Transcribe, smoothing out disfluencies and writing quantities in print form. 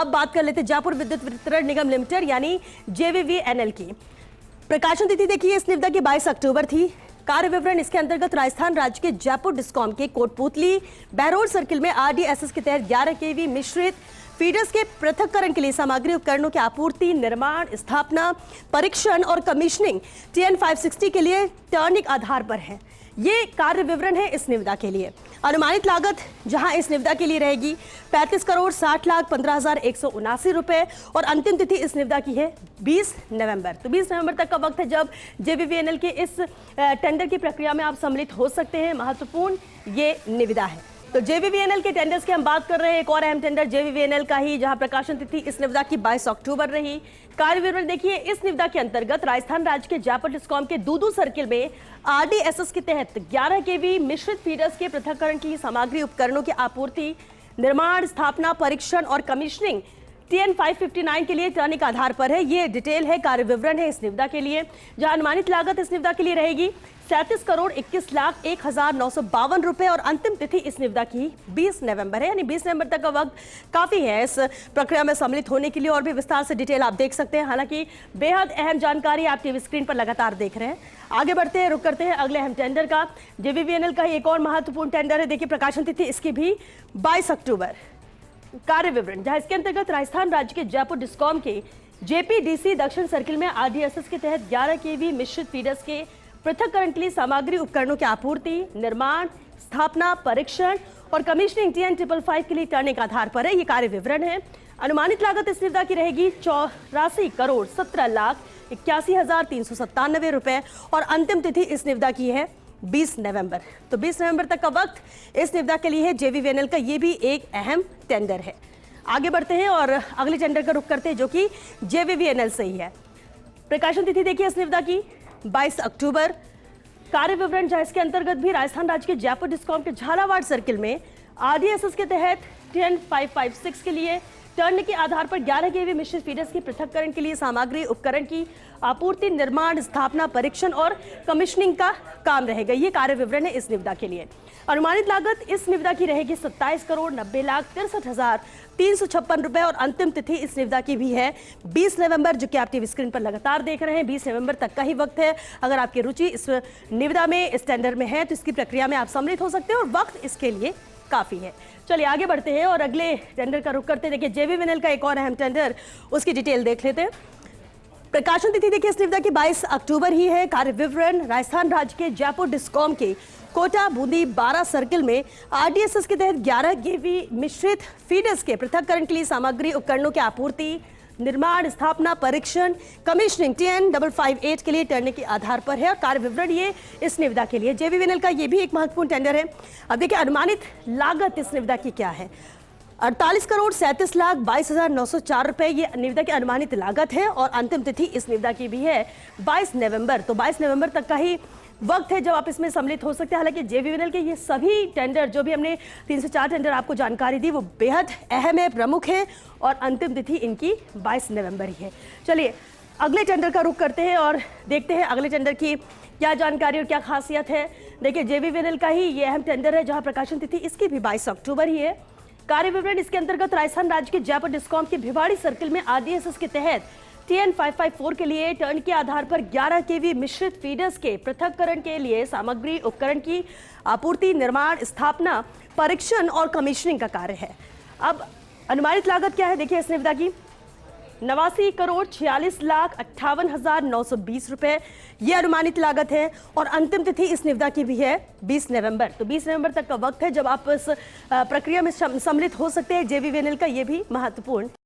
अब बात कर लेते जयपुर विद्युत वितरण निगम लिमिटेड यानी जेवीवीएनएल की। प्रकाशन तिथि देखिए इस निविदा की 22 अक्टूबर थी। कार्य विवरण इसके अंतर्गत राजस्थान राज्य के जयपुर डिस्कॉम के कोटपुतली बहरोड सर्किल में आरडीएसएस के तहत 11 केवी मिश्रित फीडर्स के पृथक्करण के लिए सामग्री उपकरणों की आपूर्ति, निर्माण, स्थापना, परीक्षण और कमीशनिंग TN 560 के लिए टर्निक आधार पर है। ये कार्य विवरण है इस निविदा के लिए। अनुमानित लागत जहां इस निविदा के लिए रहेगी 35,60,15,179 रुपए और अंतिम तिथि इस निविदा की है 20 नवंबर। तो 20 नवंबर तक का वक्त है जब जेवीवीएनएल के इस टेंडर की प्रक्रिया में आप सम्मिलित हो सकते हैं। महत्वपूर्ण ये निविदा है। तो जेवीवीएनएल के टेंडर्स की हम बात कर रहे हैं। एक और अहम टेंडर जेवीवीएनएल का ही, जहां प्रकाशन तिथि इस निविदा की 22 अक्टूबर रही। कार्य विवरण देखिए इस निविदा के अंतर्गत राजस्थान राज्य के जयपुर डिस्कॉम के दूदू सर्किल में आरडीएसएस के तहत 11 केवी मिश्रित फीडर्स के पृथक्करण की सामग्री उपकरणों की आपूर्ति, निर्माण, स्थापना, परीक्षण और कमीशनिंग TN 559 के लिए टर्निक आधार पर है। ये डिटेल है, कार्य विवरण है इस निविदा के लिए, जहां अनुमानित लागत इस निविदा के लिए रहेगी 37,21,01,952 रुपए और अंतिम तिथि इस निविदा की 20 नवंबर है। यानी 20 नवंबर तक का वक्त काफी है इस प्रक्रिया में सम्मिलित होने के लिए। और भी विस्तार से डिटेल आप देख सकते हैं। हालांकि बेहद अहम जानकारी आप टीवी स्क्रीन पर लगातार देख रहे हैं। आगे बढ़ते हैं, रुक करते हैं अगले अहम टेंडर का। जेवीवीएनएल का एक और महत्वपूर्ण टेंडर है। देखिए प्रकाशन तिथि इसकी भी 22 अक्टूबर। कार्य विवरण जहां इसके अंतर्गत राजस्थान राज्य के जयपुर डिस्कॉम के जेपीडीसी दक्षिण सर्किल में आरडीएसएस के तहत 11 केवी मिश्रित फीडर्स के पृथक्करण के लिए सामग्री उपकरणों की आपूर्ति, निर्माण, स्थापना, परीक्षण और कमीशनिंग TN 555 के लिए टर्निक आधार पर है। ये कार्य विवरण है। अनुमानित लागत इस निविदा की रहेगी 84,17,81,397 रुपए और अंतिम तिथि इस निविदा की है 20 नवंबर। तो 20 नवंबर तक का वक्त इस निविदा के लिए है। जेवीवीएनएल का ये भी एक अहम टेंडर है। आगे बढ़ते हैं और अगले टेंडर का रुख करते हैं जो कि जेवीवीएनएल से ही है। प्रकाशन तिथि देखिए इस निविदा की 22 अक्टूबर। कार्य विवरण जहां इसके अंतर्गत भी राजस्थान राज्य के जयपुर डिस्कॉम के झालावाड़ सर्किल में आरडीएसएस के तहत TN 556 के लिए टर्न के आधार पर 11 केवी मिश्रित फीडर्स की पृथक्करण के लिए सामग्री उपकरण की आपूर्ति, निर्माण, स्थापना, परीक्षण और कमीशनिंग का काम रहेगा। ये कार्य विवरण है इस निविदा के लिए। अनुमानित लागत इस निविदा की रहेगी 27,90,63,356 रुपए और अंतिम तिथि इस निविदा की भी है 20 नवंबर, जो कि आप टीवी स्क्रीन पर लगातार देख रहे हैं। 20 नवंबर तक का ही वक्त है। अगर आपकी रुचि इस निविदा में, इस टेंडर में है तो इसकी प्रक्रिया में आप सम्मिलित हो सकते हैं और वक्त इसके लिए काफी है। चलिए आगे बढ़ते हैं और अगले टेंडर का रुख करते हैं। देखिए जेवीवीएनएल का एक और अहम टेंडर, उसकी डिटेल देख लेते हैं। प्रकाशन तिथि देखिए इस निविदा की 22 अक्टूबर ही है। कार्य विवरण राजस्थान राज्य के जयपुर डिस्कॉम के कोटा बूंदी 12 सर्किल में आरडीएसएस के तहत 11 केवी मिश्रित फीडर्स के पृथक्करण के लिए सामग्री उपकरणों की आपूर्ति, निर्माण, स्थापना, परीक्षण, कमीशनिंग TN 558 के लिए टर्निक के आधार पर है। और कार्य विवरण ये इस निविदा के लिए। जेवीवीएनएल का ये भी एक महत्वपूर्ण टेंडर है। अब देखिए अनुमानित लागत इस निविदा की क्या है। 48,37,22,904 रुपए ये निविदा की अनुमानित लागत है और अंतिम तिथि इस निविदा की भी है 22 नवंबर। तो 22 नवंबर तक का ही वक्त है जब आप इसमें सम्मिलित हो सकते हैं। हालांकि जेवीवीएनएल के ये सभी टेंडर, जो भी हमने 3 से 4 टेंडर आपको जानकारी दी, वो बेहद अहम है, प्रमुख है और अंतिम तिथि इनकी 22 नवंबर ही है। चलिए अगले टेंडर का रुख करते हैं और देखते हैं अगले टेंडर की क्या जानकारी और क्या खासियत है। देखिए जेवीवीएनएल का ही ये अहम टेंडर है जहां प्रकाशन तिथि इसकी भी 22 अक्टूबर ही है। कार्य विवरण इसके अंतर्गत राजस्थान राज्य के जयपुर डिस्कॉम के भिवाड़ी सर्किल में आरडीएसएस के तहत TN 554 के लिए टर्न के आधार पर 11 केवी मिश्रित फीडर्स के पृथक्करण के लिए सामग्री उपकरण की आपूर्ति, निर्माण, स्थापना, परीक्षण और कमीशनिंग का कार्य है। अब अनुमानित लागत क्या है देखिए इस निविदा की 89,46,58,920 रुपए ये अनुमानित लागत है और अंतिम तिथि इस निविदा की भी है 20 नवंबर। तो 20 नवंबर तक का वक्त है जब आप इस प्रक्रिया में सम्मिलित हो सकते हैं। जेवीवीएनएल का ये भी महत्वपूर्ण